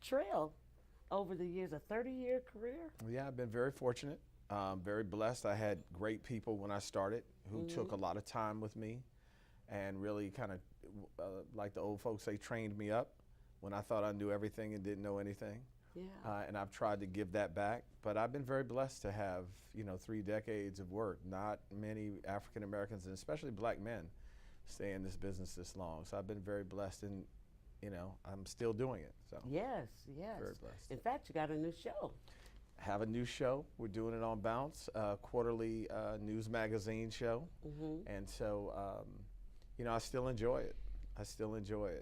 trail over the years, a 30-year career. Yeah, I've been very fortunate, very blessed. I had great people when I started who took a lot of time with me and really kind of, like the old folks say, trained me up when I thought I knew everything and didn't know anything. Yeah. And I've tried to give that back, but I've been very blessed to have, 3 decades of work. Not many African Americans, and especially black men, stay in this business this long. So I've been very blessed, and I'm still doing it. So Yes, yes. very blessed. In fact, you got a new show. Have a new show. We're doing it on Bounce, quarterly news magazine show, and so I still enjoy it.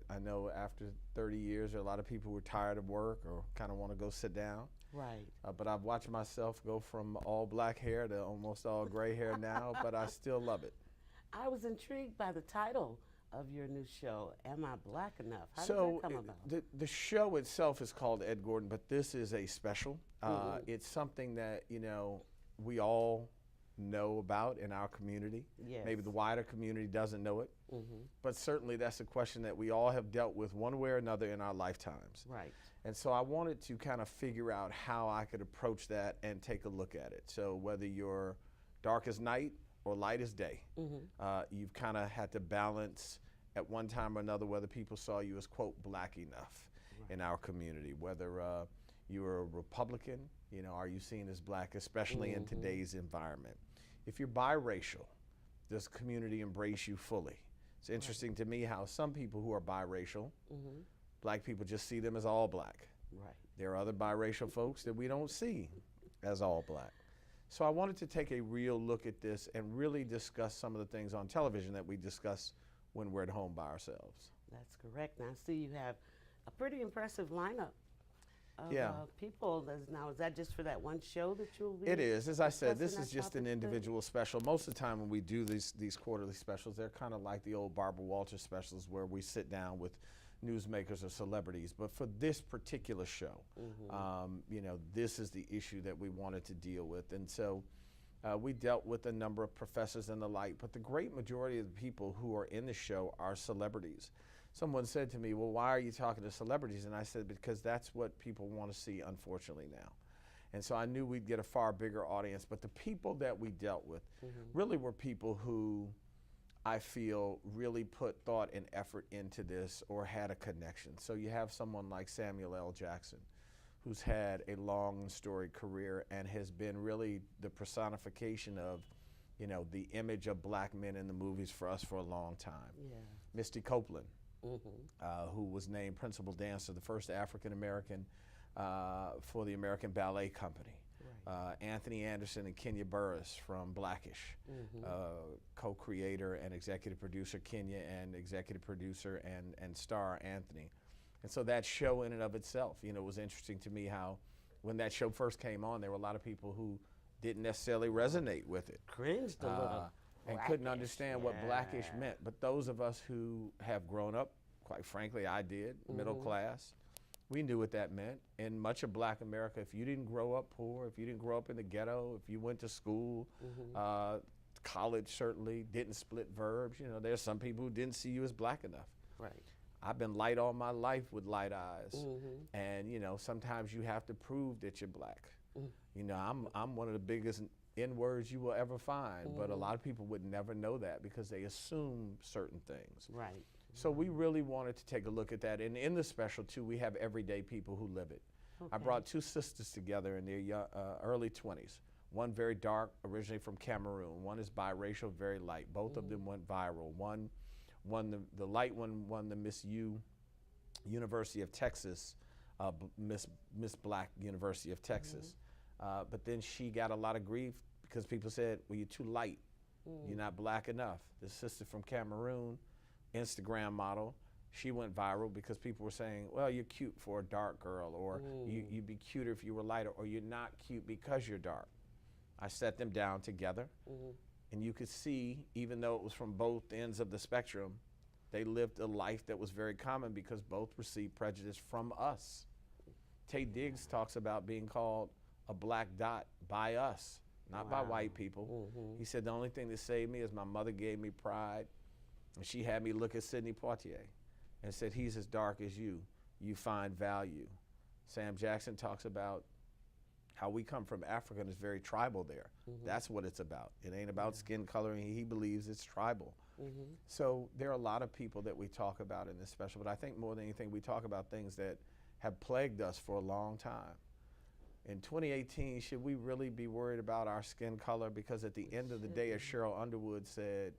I know after 30 years, there are a lot of people who are tired of work or kind of want to go sit down. Right. But I've watched myself go from all black hair to almost all gray hair now, but I still love it. I was intrigued by the title of your new show, Am I Black Enough? How did So that come about? the show itself is called Ed Gordon, but this is a special. It's something that, we all know about in our community. Yes. Maybe the wider community doesn't know it, but certainly that's a question that we all have dealt with one way or another in our lifetimes. Right. And so I wanted to kind of figure out how I could approach that and take a look at it. So whether you're dark as night or light as day, you've kind of had to balance at one time or another whether people saw you as, quote, black enough in our community, whether you're a Republican, are you seen as black, especially in today's environment? If you're biracial, does the community embrace you fully? It's interesting to me how some people who are biracial, black people just see them as all black. Right. There are other biracial folks that we don't see as all black. So I wanted to take a real look at this and really discuss some of the things on television that we discuss when we're at home by ourselves. That's correct. Now, I see you have a pretty impressive lineup of Yeah. people. Now, is that just for that one show that you'll be? It is. As I said, this discussing is that just an topic today? individual special. Most of the time when we do these quarterly specials, they're kind of like the old Barbara Walters specials where we sit down with newsmakers or celebrities. But for this particular show, this is the issue that we wanted to deal with. And so we dealt with a number of professors and the like, but the great majority of the people who are in the show are celebrities. Someone said to me, well, why are you talking to celebrities? And I said, because that's what people want to see, unfortunately, now. And so I knew we'd get a far bigger audience, but the people that we dealt with really were people who I feel really put thought and effort into this or had a connection. So you have someone like Samuel L. Jackson, who's had a long and storied career and has been really the personification of, the image of black men in the movies for us for a long time. Yeah. Misty Copeland, who was named principal dancer, the first African-American for the American Ballet Company. Right. Anthony Anderson and Kenya Burris from Blackish, co-creator and executive producer Kenya, and executive producer and star Anthony. And so that show in and of itself, was interesting to me how when that show first came on, there were a lot of people who didn't necessarily resonate with it. Cringed a little. And couldn't understand what blackish meant. But those of us who have grown up, quite frankly, I did, middle class, we knew what that meant. In much of black America, if you didn't grow up poor, if you didn't grow up in the ghetto, if you went to school, college certainly, didn't split verbs, there's some people who didn't see you as black enough. Right. I've been light all my life with light eyes. And, sometimes you have to prove that you're black. I'm one of the biggest N-words you will ever find, but a lot of people would never know that because they assume certain things. Right. So we really wanted to take a look at that. And in the special, too, we have everyday people who live it. I brought two sisters together in their early 20s. One very dark, originally from Cameroon. One is biracial, very light. Both of them went viral. The light one won the Miss University of Texas, Miss Black University of Texas. But then she got a lot of grief because people said, well, you're too light. You're not black enough. This sister from Cameroon, Instagram model, she went viral because people were saying, well, you're cute for a dark girl, or you'd be cuter if you were lighter, or you're not cute because you're dark. I set them down together, and you could see, even though it was from both ends of the spectrum, they lived a life that was very common because both received prejudice from us. Tay Diggs talks about being called a black dot by us, not by white people. He said, the only thing that saved me is my mother gave me pride, and she had me look at Sidney Poitier and said, he's as dark as you find value. Sam Jackson talks about how we come from Africa and it's very tribal there. That's what it's about. It ain't about skin color. He believes it's tribal. So there are a lot of people that we talk about in this special, but I think more than anything, we talk about things that have plagued us for a long time. In 2018, should we really be worried about our skin color? Because at the end of the day, as Cheryl Underwood said,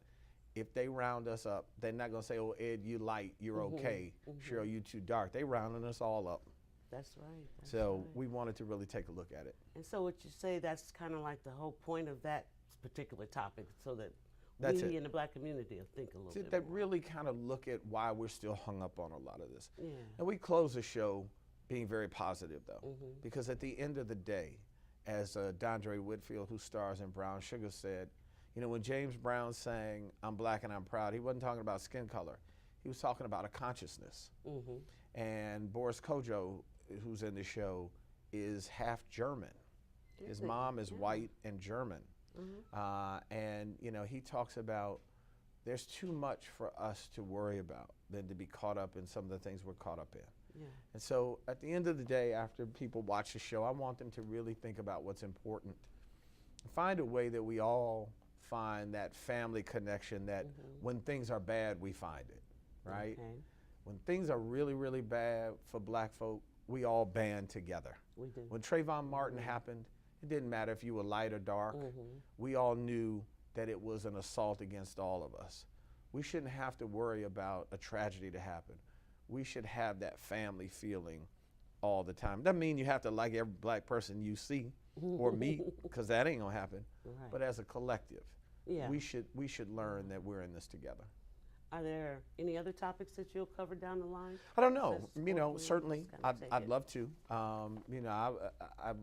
if they round us up, they're not gonna say, oh, Ed, you light, you're okay. Cheryl, you too dark. They rounding us all up. That's right. So we wanted to really take a look at it. And so what you say, that's kind of like the whole point of that particular topic, so that we in the Black community will think a little bit that more. really kind of look at why we're still hung up on a lot of this. Yeah. And we close the show being very positive, though, because at the end of the day, as Dondre Whitfield, who stars in Brown Sugar, said, you know, when James Brown sang I'm Black and I'm Proud, he wasn't talking about skin color. He was talking about a consciousness. And Boris Kodjoe, who's in the show, is half German. His mom is white and German. And, you know, he talks about there's too much for us to worry about than to be caught up in some of the things we're caught up in. And so at the end of the day, after people watch the show, I want them to really think about what's important. Find a way that we all find that family connection that when things are bad, we find it, right? When things are really, really bad for Black folk, we all band together. We do. When Trayvon Martin happened, it didn't matter if you were light or dark. We all knew that it was an assault against all of us. We shouldn't have to worry about a tragedy to happen. We should have that family feeling all the time. Doesn't mean you have to like every Black person you see or meet, because that ain't gonna happen. But as a collective, we should learn that we're in this together. Are there any other topics that you'll cover down the line? I don't know. You know, certainly, I'd love to. You know,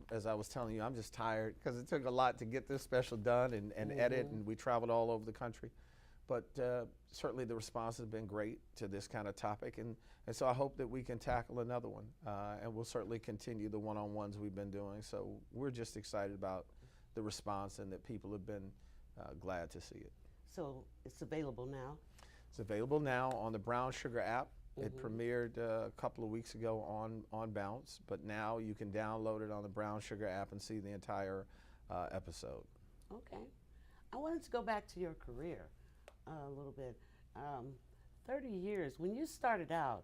as I was telling you, I'm just tired because it took a lot to get this special done and edit, and we traveled all over the country. But certainly the response has been great to this kind of topic, and so I hope that we can tackle another one, and we'll certainly continue the one-on-ones we've been doing. So we're just excited about the response and that people have been glad to see it. So it's available now? It's available now on the Brown Sugar app. It premiered a couple of weeks ago on Bounce, but now you can download it on the Brown Sugar app and see the entire episode. Okay. I wanted to go back to your career a little bit. 30 years, when you started out,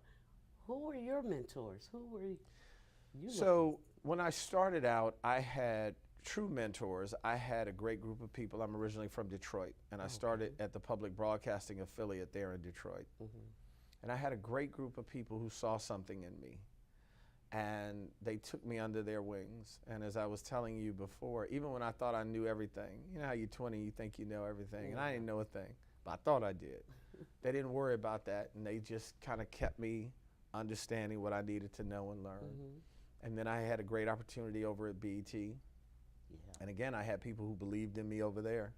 who were your mentors? Who were you? So when I started out, I had true mentors. I had a great group of people. I'm originally from Detroit, and I started at the public broadcasting affiliate there in Detroit. And I had a great group of people who saw something in me, and they took me under their wings. And as I was telling you before, even when I thought I knew everything, you know how you're 20, you think you know everything, and I didn't know a thing, but I thought I did. They didn't worry about that, and they just kind of kept me understanding what I needed to know and learn. And then I had a great opportunity over at BET. And again, I had people who believed in me over there.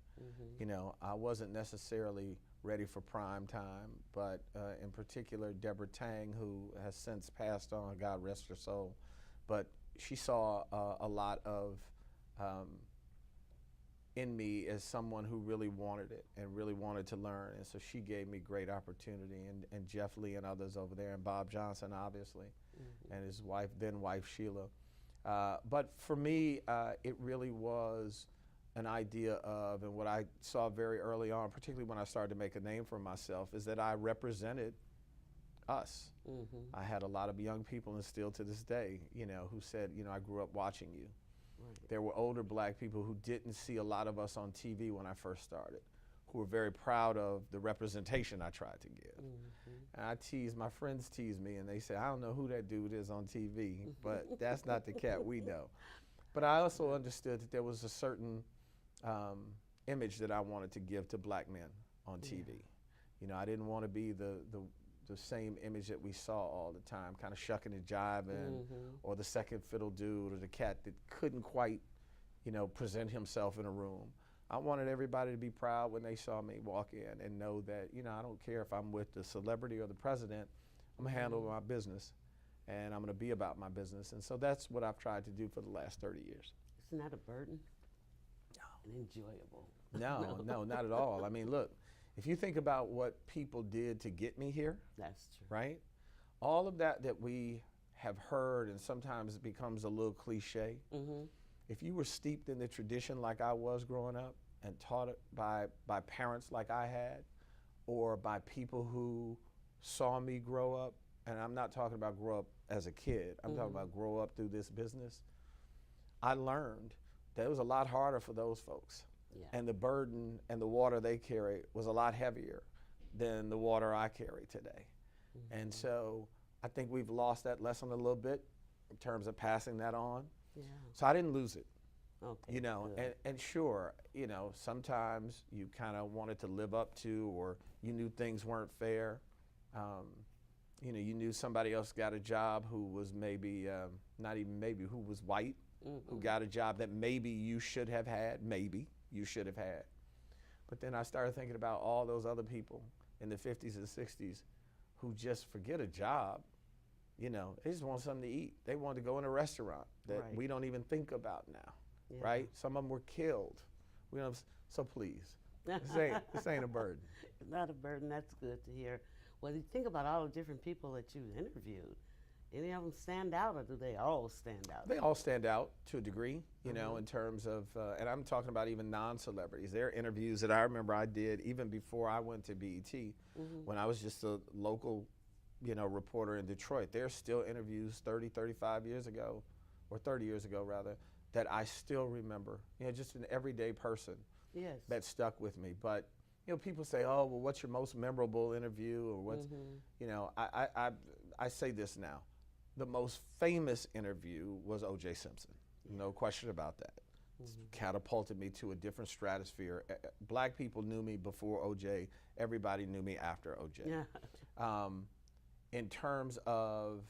You know, I wasn't necessarily ready for prime time, but in particular, Deborah Tang, who has since passed on, God rest her soul, but she saw a lot of in me as someone who really wanted it and really wanted to learn, and so she gave me great opportunity, and Jeff Lee and others over there, and Bob Johnson, obviously, and his wife, then wife Sheila. But for me, it really was an idea of, and what I saw very early on, particularly when I started to make a name for myself, is that I represented us. I had a lot of young people, and still to this day, you know, who said, you know, I grew up watching you. There were older Black people who didn't see a lot of us on TV when I first started, who were very proud of the representation I tried to give. And I tease, my friends tease me, and they say, I don't know who that dude is on TV, but that's not the cat we know. But I also understood that there was a certain image that I wanted to give to Black men on TV. You know, I didn't want to be the same image that we saw all the time, kind of shucking and jiving, or the second fiddle dude, or the cat that couldn't quite, you know, present himself in a room. I wanted everybody to be proud when they saw me walk in and know that, you know, I don't care if I'm with the celebrity or the president, I'm gonna handle my business, and I'm gonna be about my business. And so that's what I've tried to do for the last 30 years. Isn't that a burden? No. And enjoyable. No, not at all. I mean, look, if you think about what people did to get me here, that's true, right? All of that we have heard, and sometimes it becomes a little cliche. If you were steeped in the tradition like I was growing up and taught it by parents like I had, or by people who saw me grow up, and I'm not talking about grow up as a kid, I'm talking about grow up through this business, I learned that it was a lot harder for those folks. Yeah. And the burden and the water they carry was a lot heavier than the water I carry today. And so I think we've lost that lesson a little bit in terms of passing that on. Yeah. So I didn't lose it. Okay. You know, and sure, you know, sometimes you kind of wanted to live up to, or you knew things weren't fair. You know, you knew somebody else got a job who was maybe, not even maybe, who was white, who got a job that maybe you should have had, But then I started thinking about all those other people in the 50s and 60s who just forget a job. You know, they just want something to eat. They want to go in a restaurant that we don't even think about now, right? Some of them were killed. We don't. So please, this ain't a burden. Not a burden. That's good to hear. Well, you think about all the different people that you interviewed. Any of them stand out, or do they all stand out? They all stand out to a degree, you know, in terms of, and I'm talking about even non-celebrities. There are interviews that I remember I did even before I went to BET, when I was just a local, you know, reporter in Detroit. There's still interviews 30, 35 years ago, or 30 years ago rather, that I still remember. You know, just an everyday person that stuck with me. But you know, people say, "Oh, well, what's your most memorable interview?" Or what's, you know, I say this now. The most famous interview was O.J. Simpson. No question about that. It's catapulted me to a different stratosphere. Black people knew me before O.J. Everybody knew me after O.J. Yeah. In terms of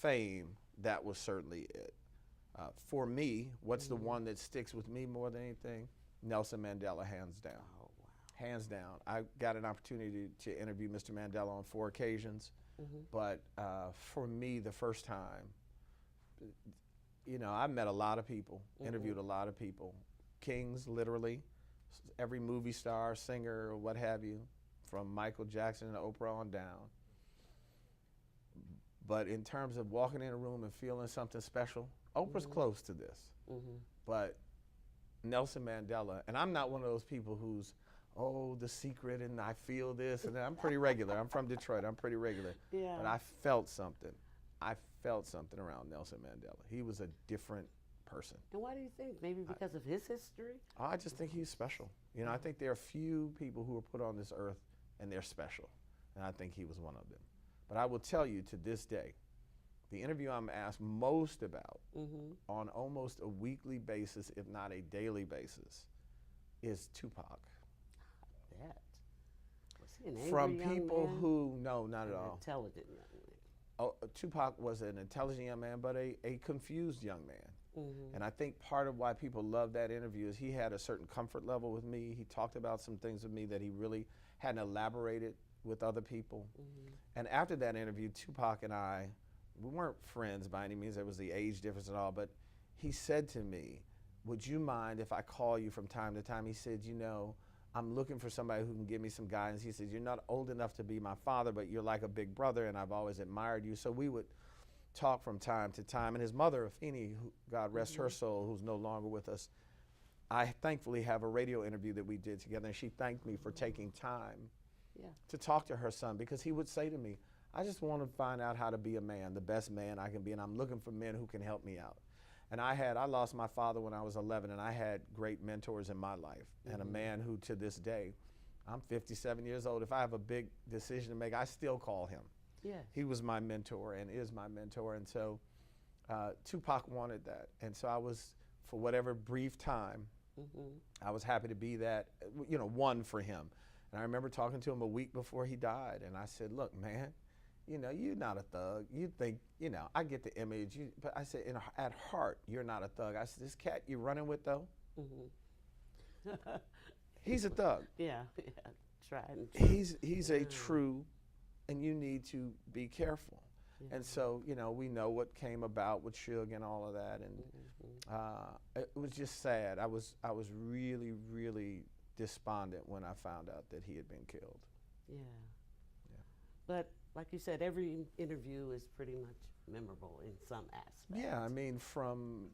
fame, that was certainly it. For me, what's the one that sticks with me more than anything? Nelson Mandela, hands down. Oh, wow. Hands down. I got an opportunity to interview Mr. Mandela on 4 occasions. But for me, the first time, you know, I met a lot of people, interviewed a lot of people, kings, literally, every movie star, singer, or what have you, from Michael Jackson to Oprah on down. But in terms of walking in a room and feeling something special, Oprah's close to this. But Nelson Mandela, and I'm not one of those people who's, oh, The Secret, and I feel this, and I'm pretty regular. I'm from Detroit. I'm pretty regular. Yeah. But I felt something. I felt something around Nelson Mandela. He was a different person. And why do you think? Maybe because of his history? I just think he's special. You know, I think there are few people who are put on this earth and they're special. And I think he was one of them. But I will tell you, to this day, the interview I'm asked most about on almost a weekly basis, if not a daily basis, is Tupac. That. Was he an angry From young people man? who, no, not at An all. intelligent young man. Oh, Tupac was an intelligent young man, but a confused young man. And I think part of why people love that interview is he had a certain comfort level with me. He talked about some things with me that he really hadn't elaborated with other people. And after that interview, Tupac and I, we weren't friends by any means. There was the age difference and all, but he said to me, "Would you mind if I call you from time to time?" He said, "You know, I'm looking for somebody who can give me some guidance." He said, "You're not old enough to be my father, but you're like a big brother, and I've always admired you." So we would talk from time to time. And his mother, Afeni, who, God rest her soul, who's no longer with us, I thankfully have a radio interview that we did together, and she thanked me for taking time to talk to her son, because he would say to me, "I just want to find out how to be a man, the best man I can be, and I'm looking for men who can help me out." And I lost my father when I was 11, and I had great mentors in my life, and a man who, to this day, I'm 57 years old. If I have a big decision to make, I still call him. Yes. He was my mentor and is my mentor, and so Tupac wanted that. And so I was, for whatever brief time, I was happy to be that, you know, one for him. And I remember talking to him a week before he died, and I said, "Look, man, you know, you're not a thug. You think, you know, I get the image, but I said, at heart, you're not a thug." I said, "This cat you're running with, though, he's a thug. Yeah. Tried and true. He's a true, and you need to be careful." And so, you know, we know what came about with Suge and all of that, and it was just sad. I was really, really despondent when I found out that he had been killed. Yeah. But like you said, every interview is pretty much memorable in some aspect. Yeah, I mean, from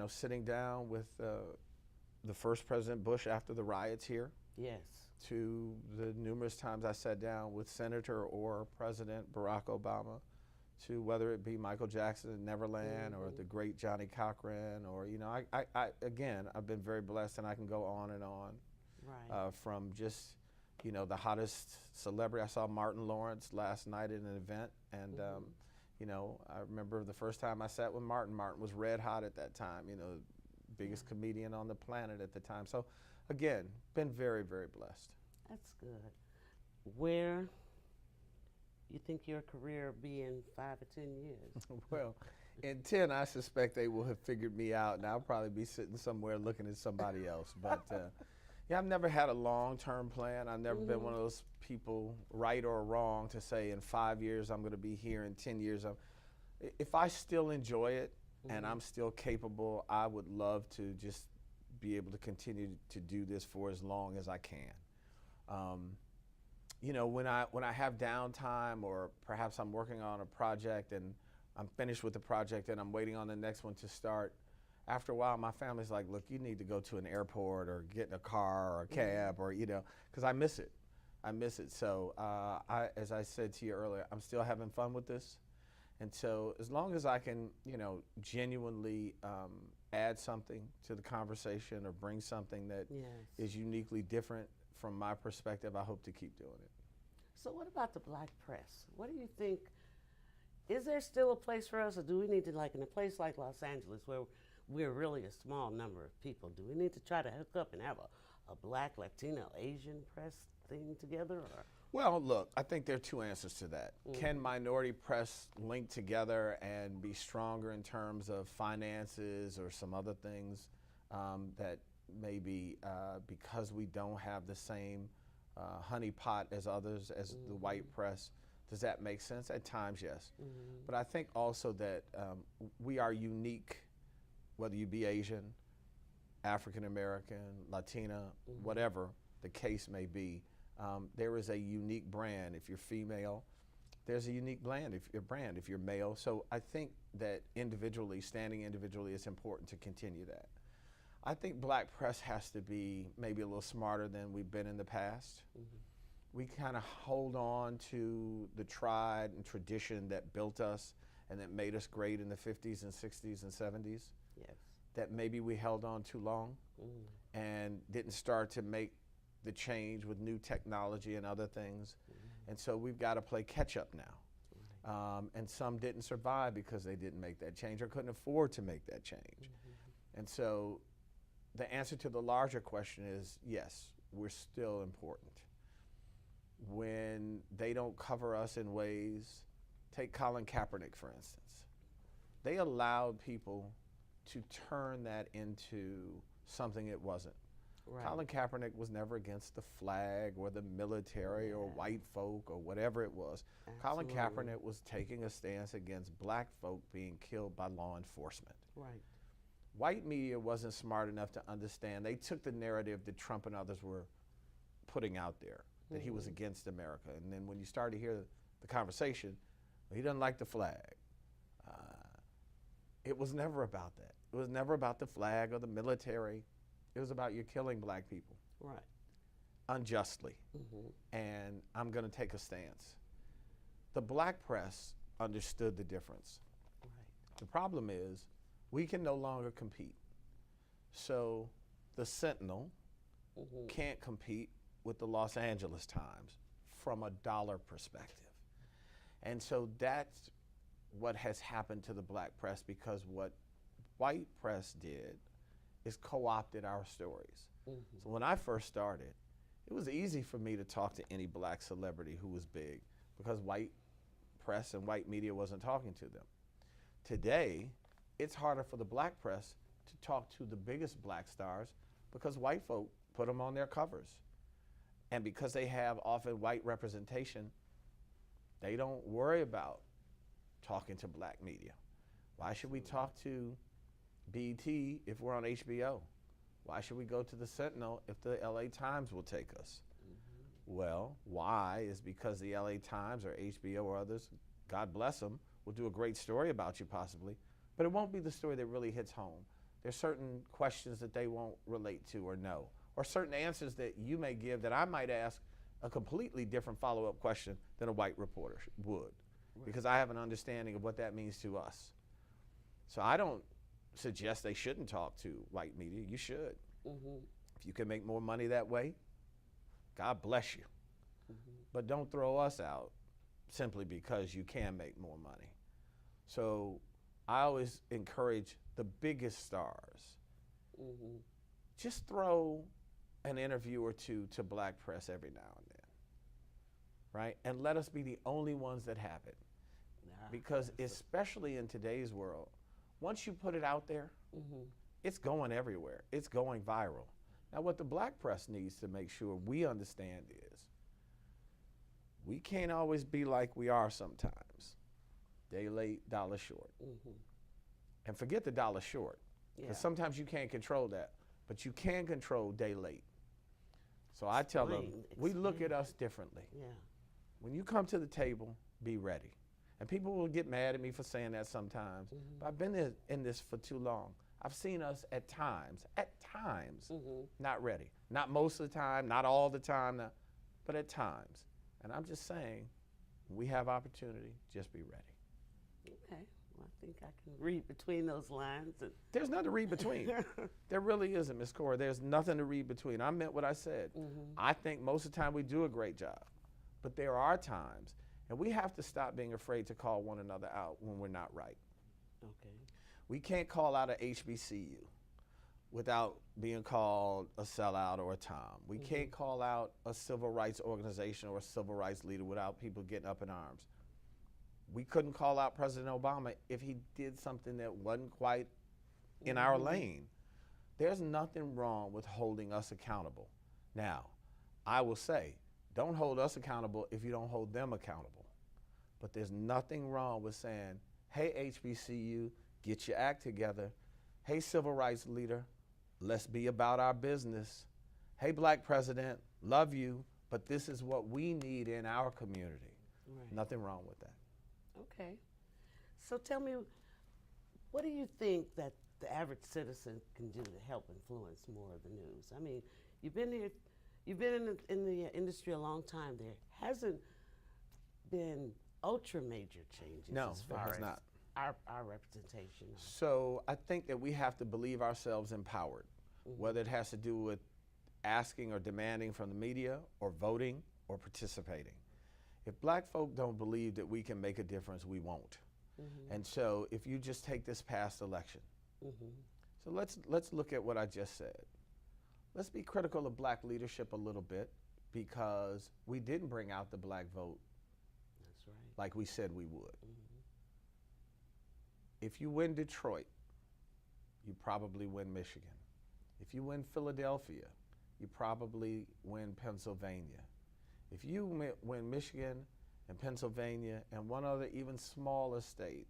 sitting down with the first President Bush after the riots here, Yes. to the numerous times I sat down with Senator or President Barack Obama, to whether it be Michael Jackson in Neverland or the great Johnny Cochran, or again, I've been very blessed, and I can go on and on. Right. From just the hottest celebrity. I saw Martin Lawrence last night at an event, and I remember the first time I sat with Martin. Martin was red hot at that time, biggest comedian on the planet at the time. So again, been very, very blessed. That's good. Where you think your career will be in 5 or 10 years? Well, in 10, I suspect they will have figured me out, and I'll probably be sitting somewhere looking at somebody else. But yeah, I've never had a long-term plan. I've never been one of those people, right or wrong, to say in 5 years I'm going to be here, in 10 years if I still enjoy it and I'm still capable, I would love to just be able to continue to do this for as long as I can. When I have downtime, or perhaps I'm working on a project and I'm finished with the project and I'm waiting on the next one to start, after a while my family's like, look, you need to go to an airport or get in a car or a cab, or because I miss it. So as I said to you earlier, I'm still having fun with this. And so as long as I can, genuinely add something to the conversation or bring something that is uniquely different from my perspective, I hope to keep doing it. So what about the black press? What do you think? Is there still a place for us, or do we need to, like in a place like Los Angeles, where we're really a small number of people, do we need to try to hook up and have a black, Latino, Asian press thing together? Or? Well, look, I think there are two answers to that. Can minority press link together and be stronger in terms of finances or some other things that maybe because we don't have the same honeypot as others, as the white press, does that make sense? At times, yes. But I think also that we are unique, whether you be Asian, African American, Latina, whatever the case may be. There is a unique brand. If you're female, there's a unique brand. If you're male, so I think that standing individually, is important to continue that. I think black press has to be maybe a little smarter than we've been in the past. We kind of hold on to the tried and tradition that built us and that made us great in the 50s and 60s and 70s. Yes. That maybe we held on too long and didn't start to make the change with new technology and other things. And so we've got to play catch up now. And some didn't survive because they didn't make that change or couldn't afford to make that change. And so the answer to the larger question is yes, we're still important. When they don't cover us in ways, take Colin Kaepernick, for instance. They allowed people to turn that into something it wasn't. Right. Colin Kaepernick was never against the flag or the military or white folk or whatever it was. Absolutely. Colin Kaepernick was taking a stance against black folk being killed by law enforcement. Right. White media wasn't smart enough to understand. They took the narrative that Trump and others were putting out there, that he was against America. And then when you start to hear the conversation, well, he doesn't like the flag. It was never about that. It was never about the flag or the military. It was about you killing black people. Right. Unjustly. And I'm going to take a stance. The black press understood the difference. Right. The problem is we can no longer compete. So the Sentinel can't compete with the Los Angeles Times from a dollar perspective. And so that's what has happened to the black press, because what white press did is co-opted our stories. So when I first started, it was easy for me to talk to any black celebrity who was big because white press and white media wasn't talking to them. Today, it's harder for the black press to talk to the biggest black stars because white folk put them on their covers. And because they have often white representation, they don't worry about talking to black media. Why should we talk to BET if we're on HBO? Why should we go to the Sentinel if the LA Times will take us? Well, why is because the LA Times or HBO or others, God bless them, will do a great story about you possibly, but it won't be the story that really hits home. There's certain questions that they won't relate to or know, or certain answers that you may give that I might ask a completely different follow-up question than a white reporter would, because I have an understanding of what that means to us. So I don't suggest they shouldn't talk to white media. You should. If you can make more money that way, God bless you. But don't throw us out simply because you can make more money. So I always encourage the biggest stars. Just throw an interview or two to black press every now and then, right? And let us be the only ones that have it. Because especially in today's world, once you put it out there, it's going everywhere. It's going viral. Now, what the black press needs to make sure we understand is we can't always be like we are sometimes. Day late, dollar short. And forget the dollar short, because sometimes you can't control that, but you can control day late. So I tell them, we look at us differently. When you come to the table, be ready. And people will get mad at me for saying that sometimes, but I've been in this for too long. I've seen us at times, not ready. Not most of the time, not all the time, but at times. And I'm just saying, we have opportunity, just be ready. Okay, well, I think I can read between those lines. There's nothing to read between. There really isn't, Ms. Cora. There's nothing to read between. I meant what I said. I think most of the time we do a great job, but there are times, and we have to stop being afraid to call one another out when we're not right. Okay. We can't call out a HBCU without being called a sellout or a Tom. We can't call out a civil rights organization or a civil rights leader without people getting up in arms. We couldn't call out President Obama if he did something that wasn't quite in our lane. There's nothing wrong with holding us accountable. Now, I will say, don't hold us accountable if you don't hold them accountable. But there's nothing wrong with saying, hey, HBCU, get your act together. Hey, civil rights leader, let's be about our business. Hey, black president, love you, but this is what we need in our community. Nothing wrong with that. Okay. So tell me, what do you think that the average citizen can do to help influence more of the news? I mean, you've been here, you've been in the industry a long time. There hasn't been ultra major changes as far as not. Our representation. So I think that we have to believe ourselves empowered, whether it has to do with asking or demanding from the media or voting or participating. If black folk don't believe that we can make a difference, we won't. And so if you just take this past election, so let's look at what I just said. Let's be critical of black leadership a little bit, because we didn't bring out the black vote like we said we would. If you win Detroit, you probably win Michigan. If you win Philadelphia, you probably win Pennsylvania. If you win Michigan and Pennsylvania and one other even smaller state,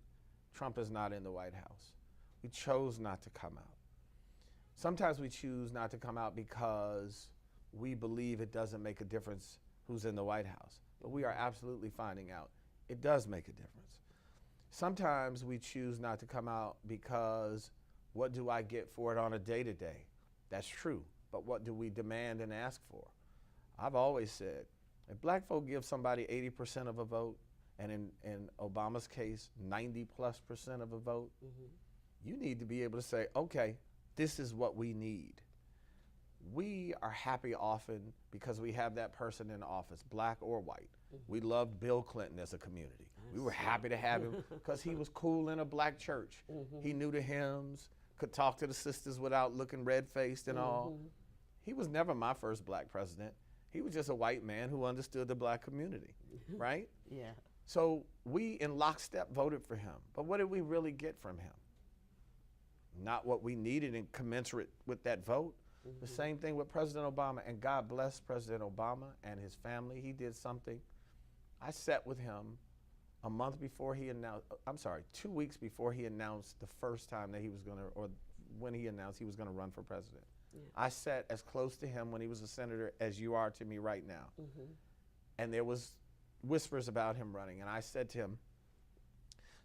Trump is not in the White House. We chose not to come out. Sometimes we choose not to come out because we believe it doesn't make a difference who's in the White House. But we are absolutely finding out it does make a difference. Sometimes we choose not to come out because what do I get for it on a day-to-day? That's true, but what do we demand and ask for? I've always said, if black folk give somebody 80% of a vote, and in Obama's case, 90+% of a vote, you need to be able to say, okay, this is what we need. We are happy often because we have that person in office, black or white. We loved Bill Clinton as a community. We were happy to have him because he was cool in a black church. He knew the hymns, could talk to the sisters without looking red-faced and all. He was never my first black president. He was just a white man who understood the black community, right? Yeah. So we, in lockstep, voted for him. But what did we really get from him? Not what we needed and commensurate with that vote. The same thing with President Obama, and God bless President Obama and his family. He did something. I sat with him a month before he announced, 2 weeks before he announced the first time that he was gonna, or when he announced he was gonna run for president. Yeah. I sat as close to him when he was a senator as you are to me right now. Mm-hmm. And there was whispers about him running. And I said to him,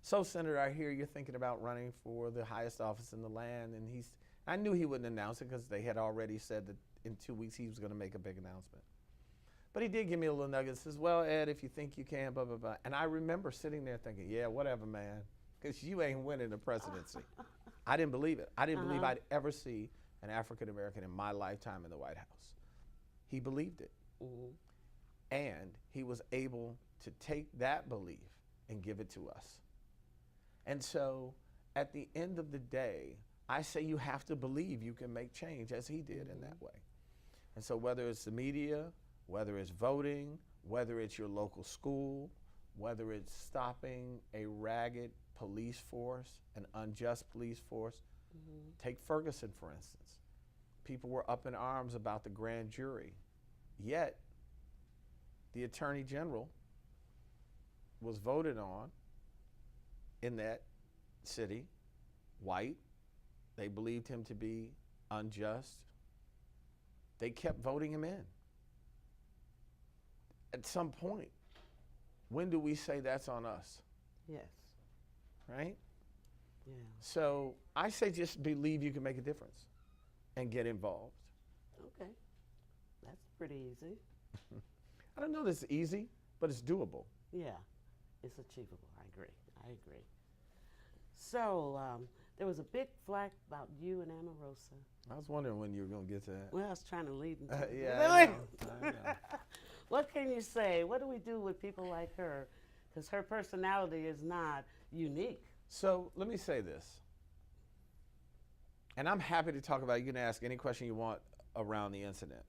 so, Senator, I hear you're thinking about running for the highest office in the land. And I knew he wouldn't announce it because they had already said that in 2 weeks he was going to make a big announcement. But he did give me a little nugget. Says, well, Ed, if you think you can, blah, blah, blah. And I remember sitting there thinking, yeah, whatever, man, because you ain't winning the presidency. I didn't believe it. I didn't believe I'd ever see an African-American in my lifetime in the White House. He believed it. Mm-hmm. And he was able to take that belief and give it to us. And so at the end of the day, I say you have to believe you can make change, as he did in that way. And so whether it's the media, whether it's voting, whether it's your local school, whether it's stopping a ragged police force, an unjust police force, take Ferguson, for instance. People were up in arms about the grand jury, yet the Attorney General was voted on in that city, white. They believed him to be unjust. They kept voting him in. At some point, when do we say that's on us? Yes. Right? Yeah. So I say just believe you can make a difference and get involved. Okay. That's pretty easy. I don't know that it's easy, but it's doable. Yeah. It's achievable. I agree. So there was a big flack about you and Omarosa. I was wondering when you were going to get to that. Well, I was trying to lead into it. Yeah, I know. What can you say? What do we do with people like her? Because her personality is not unique. So let me say this, and I'm happy to talk about it. You can ask any question you want around the incident.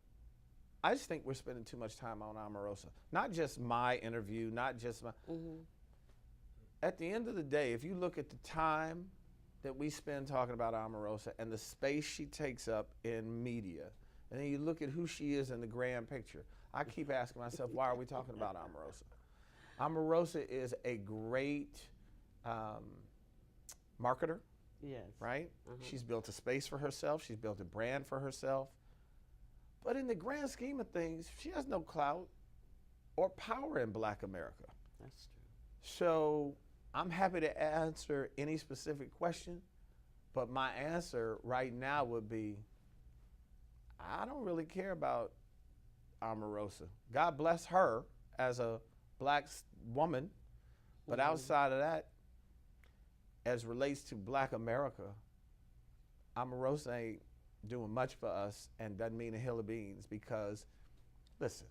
I just think we're spending too much time on Omarosa. Not just my interview, not just my. At the end of the day, if you look at the time that we spend talking about Omarosa and the space she takes up in media, and then you look at who she is in the grand picture, I keep asking myself, why are we talking about Omarosa? Omarosa is a great marketer, Yes. right? She's built a space for herself. She's built a brand for herself. But in the grand scheme of things, she has no clout or power in Black America. That's true. So I'm happy to answer any specific question, but my answer right now would be, I don't really care about Omarosa. God bless her as a Black woman, but outside of that, as relates to Black America, Omarosa ain't doing much for us and doesn't mean a hill of beans because, listen,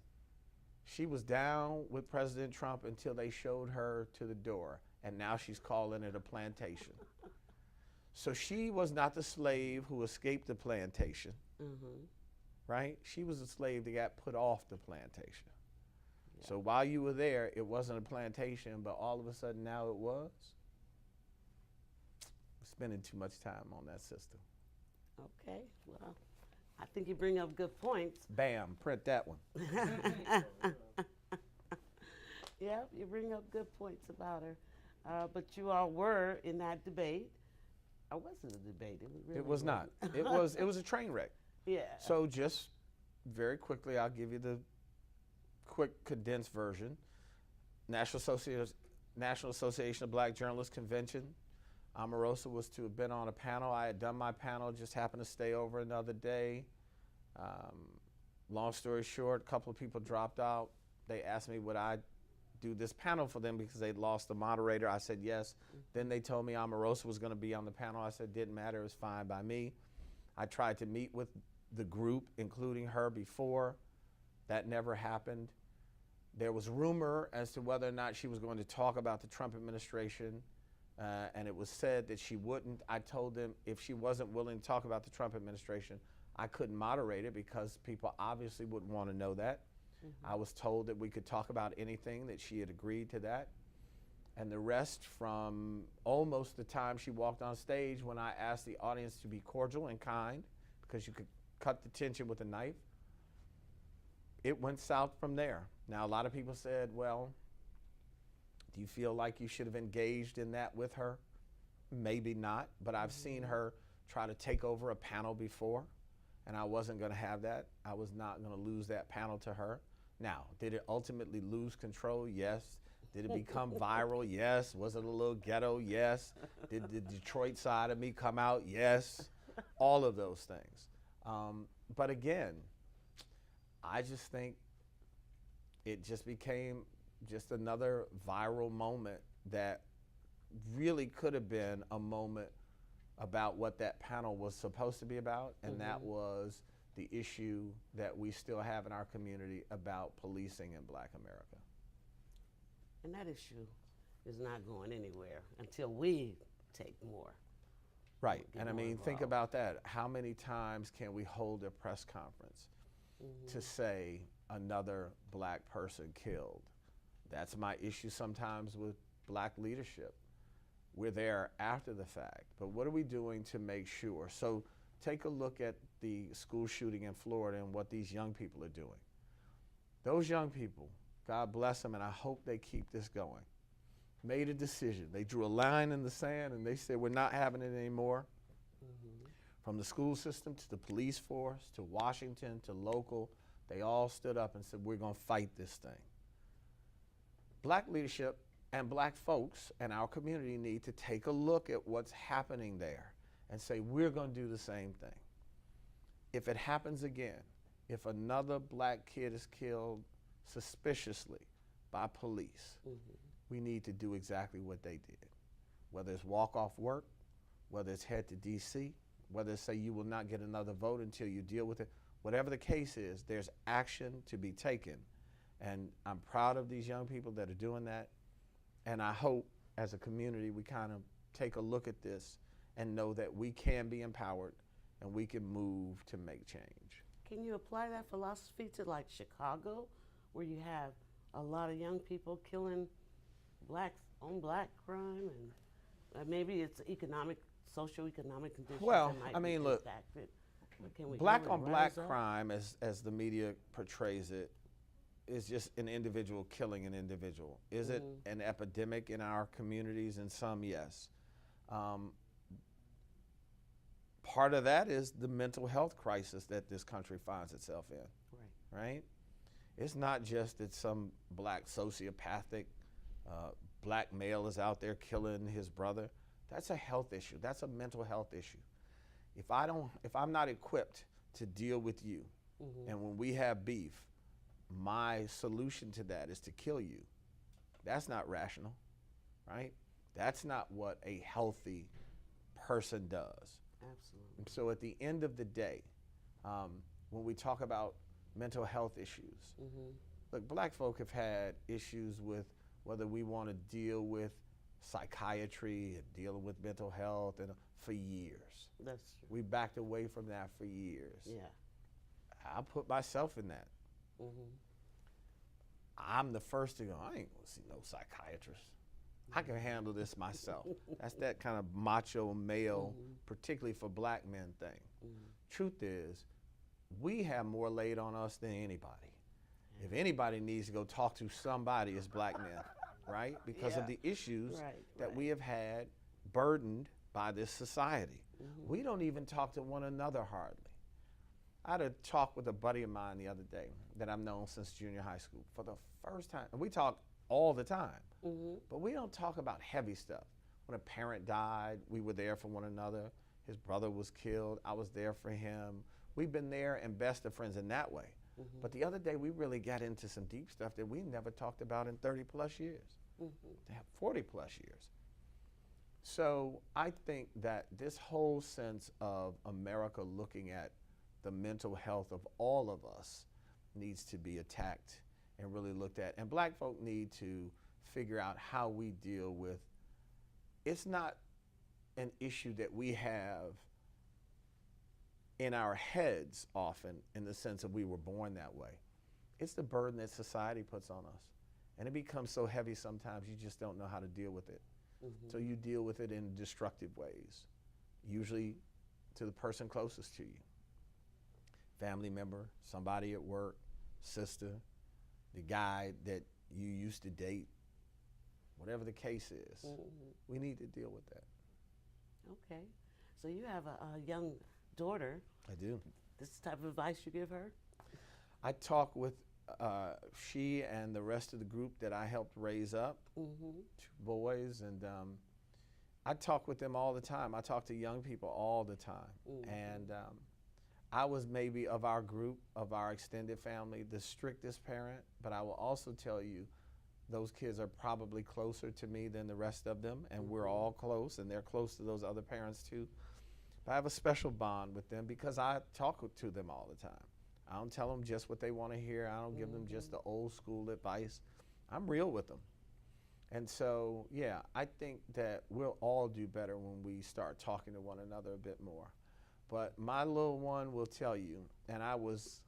she was down with President Trump until they showed her to the door, and now she's calling it a plantation. So she was not the slave who escaped the plantation, right? She was a slave that got put off the plantation. Yeah. So while you were there, it wasn't a plantation, but all of a sudden now it was. We're spending too much time on that system. Okay, well, I think you bring up good points. Bam, print that one. Yeah, you bring up good points about her. But you all were in that debate. Or was it a debate? It was not. It was a train wreck. Yeah. So just very quickly, I'll give you the quick condensed version. National Association of Black Journalists Convention. Omarosa was to have been on a panel. I had done my panel, just happened to stay over another day. Long story short, a couple of people dropped out. They asked me would I do this panel for them because they'd lost the moderator. I said yes. Then they told me Omarosa was going to be on the panel. I said didn't matter, it was fine by me. I tried to meet with the group, including her, before. That never happened. There was rumor as to whether or not she was going to talk about the Trump administration. And it was said that she wouldn't. I told them if she wasn't willing to talk about the Trump administration, I couldn't moderate it because people obviously wouldn't want to know that. I was told that we could talk about anything, that she had agreed to that. And the rest from almost the time she walked on stage when I asked the audience to be cordial and kind because you could cut the tension with a knife, it went south from there. Now, a lot of people said, well, do you feel like you should have engaged in that with her? Maybe not, but I've seen her try to take over a panel before, and I wasn't going to have that. I was not going to lose that panel to her. Now, did it ultimately lose control? Yes. Did it become viral? Yes. Was it a little ghetto? Yes. Did the Detroit side of me come out? Yes. All of those things. But again, I just think it just became just another viral moment that really could have been a moment about what that panel was supposed to be about, and that was the issue that we still have in our community about policing in Black America. And that issue is not going anywhere until we take more. Right, Get and I more mean, think involved. about that. How many times can we hold a press conference to say another Black person killed? That's my issue sometimes with Black leadership. We're there after the fact, but what are we doing to make sure? So take a look at the school shooting in Florida and what these young people are doing. Those young people, God bless them, and I hope they keep this going, made a decision. They drew a line in the sand and they said, we're not having it anymore. From the school system to the police force to Washington to local, they all stood up and said, we're going to fight this thing. Black leadership and Black folks and our community need to take a look at what's happening there and say, we're going to do the same thing. If it happens again, if another Black kid is killed suspiciously by police, we need to do exactly what they did. Whether it's walk off work, whether it's head to DC, whether it's say you will not get another vote until you deal with it, whatever the case is, there's action to be taken. And I'm proud of these young people that are doing that. And I hope as a community we kind of take a look at this and know that we can be empowered and we can move to make change. Can you apply that philosophy to like Chicago, where you have a lot of young people killing Blacks on Black crime, and maybe it's socioeconomic conditions Well, that might I mean, be look, impacted. But can we Black really on Black rise up? crime, as the media portrays it, is just an individual killing an individual. Is it an epidemic in our communities? In some, yes. Part of that is the mental health crisis that this country finds itself in, right? It's not just that some Black sociopathic Black male is out there killing his brother. That's a health issue. That's a mental health issue. If I'm not equipped to deal with you, and when we have beef, my solution to that is to kill you. That's not rational, right? That's not what a healthy person does. Absolutely. So at the end of the day, when we talk about mental health issues, look, Black folk have had issues with whether we want to deal with psychiatry and dealing with mental health and for years. That's true. We backed away from that for years. Yeah. I put myself in that. I'm the first to go, I ain't gonna see no psychiatrist. I can handle this myself. That's that kind of macho male, particularly for Black men thing. Truth is, we have more laid on us than anybody. If anybody needs to go talk to somebody, it's Black men, right? Because of the issues that we have had burdened by this society. We don't even talk to one another hardly. I had a talk with a buddy of mine the other day that I've known since junior high school for the first time. And we talk all the time, but we don't talk about heavy stuff. When a parent died, we were there for one another. His brother was killed, I was there for him. We've been there and best of friends in that way. But the other day, we really got into some deep stuff that we never talked about in 30 plus years, 40 plus years. So I think that this whole sense of America looking at the mental health of all of us needs to be attacked and really looked at. And Black folk need to figure out how we deal with, it's not an issue that we have in our heads often in the sense of we were born that way. It's the burden that society puts on us. And it becomes so heavy sometimes you just don't know how to deal with it. So you deal with it in destructive ways, usually to the person closest to you. Family member, somebody at work, sister, the guy that you used to date, whatever the case is, we need to deal with that. Okay. So you have a young daughter. I do. This is the type of advice you give her? I talk with she and the rest of the group that I helped raise up, 2 boys, and I talk with them all the time. I talk to young people all the time. And I was maybe of our group, of our extended family, the strictest parent, but I will also tell you those kids are probably closer to me than the rest of them, and we're all close, and they're close to those other parents too. But I have a special bond with them because I talk to them all the time. I don't tell them just what they want to hear. I don't give them just the old school advice. I'm real with them. And so, yeah, I think that we'll all do better when we start talking to one another a bit more. But my little one will tell you, and I was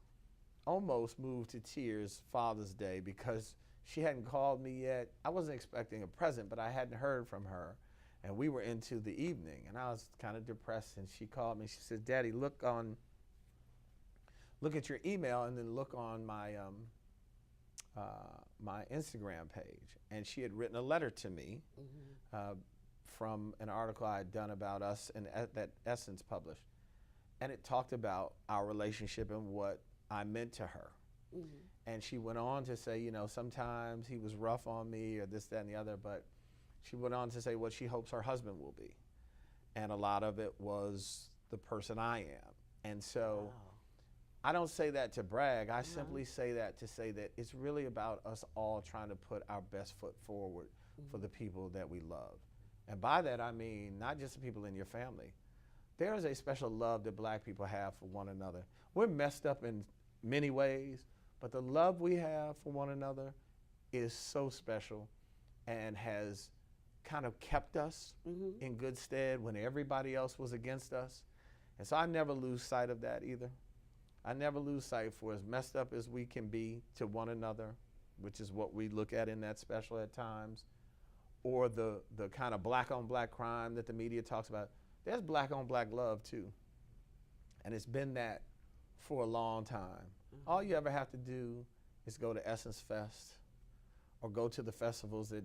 almost moved to tears Father's Day because she hadn't called me yet. I wasn't expecting a present, but I hadn't heard from her. And we were into the evening, and I was kind of depressed, and she called me. She said, Daddy, look at your email and then look on my my Instagram page. And she had written a letter to me from an article I had done about us and that Essence published. And it talked about our relationship and what I meant to her. And she went on to say, you know, sometimes he was rough on me or this, that, and the other, but she went on to say what she hopes her husband will be. And a lot of it was the person I am. And so I don't say that to brag. I simply say that to say that it's really about us all trying to put our best foot forward for the people that we love. And by that, I mean not just the people in your family. There is a special love that Black people have for one another. We're messed up in many ways, but the love we have for one another is so special and has kind of kept us in good stead when everybody else was against us. And so I never lose sight of that either. I never lose sight for as messed up as we can be to one another, which is what we look at in that special at times, or the kind of black on black crime that the media talks about. There's black on black love too. And it's been that for a long time. All you ever have to do is go to Essence Fest or go to the festivals that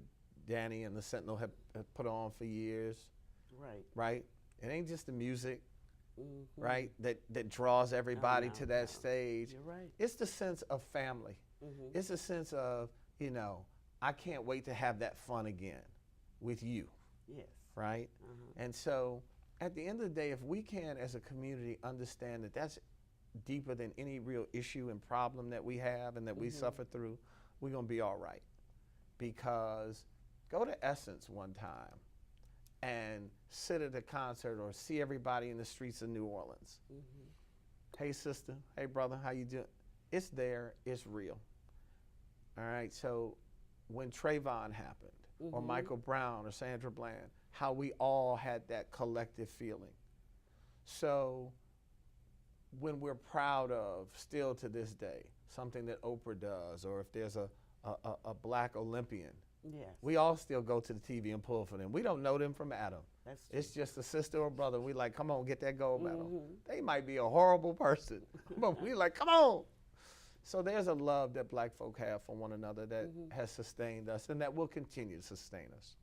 Danny and the Sentinel have put on for years. Right? It ain't just the music, right, that draws everybody to that stage. You're right. It's the sense of family. It's a sense of, you know, I can't wait to have that fun again with you. Yes. Right? And so at the end of the day, if we can, as a community, understand that that's deeper than any real issue and problem that we have and that we suffer through, we're going to be all right. Because go to Essence one time and sit at a concert or see everybody in the streets of New Orleans. Hey, sister. Hey, brother. How you doing? It's there. It's real. All right? So when Trayvon happened, or Michael Brown or Sandra Bland, how we all had that collective feeling. So when we're proud of, still to this day, something that Oprah does, or if there's a Black Olympian, we all still go to the TV and pull for them. We don't know them from Adam. It's just a sister or brother. We like, come on, get that gold medal. They might be a horrible person, but we like, come on. So there's a love that Black folk have for one another that has sustained us and that will continue to sustain us.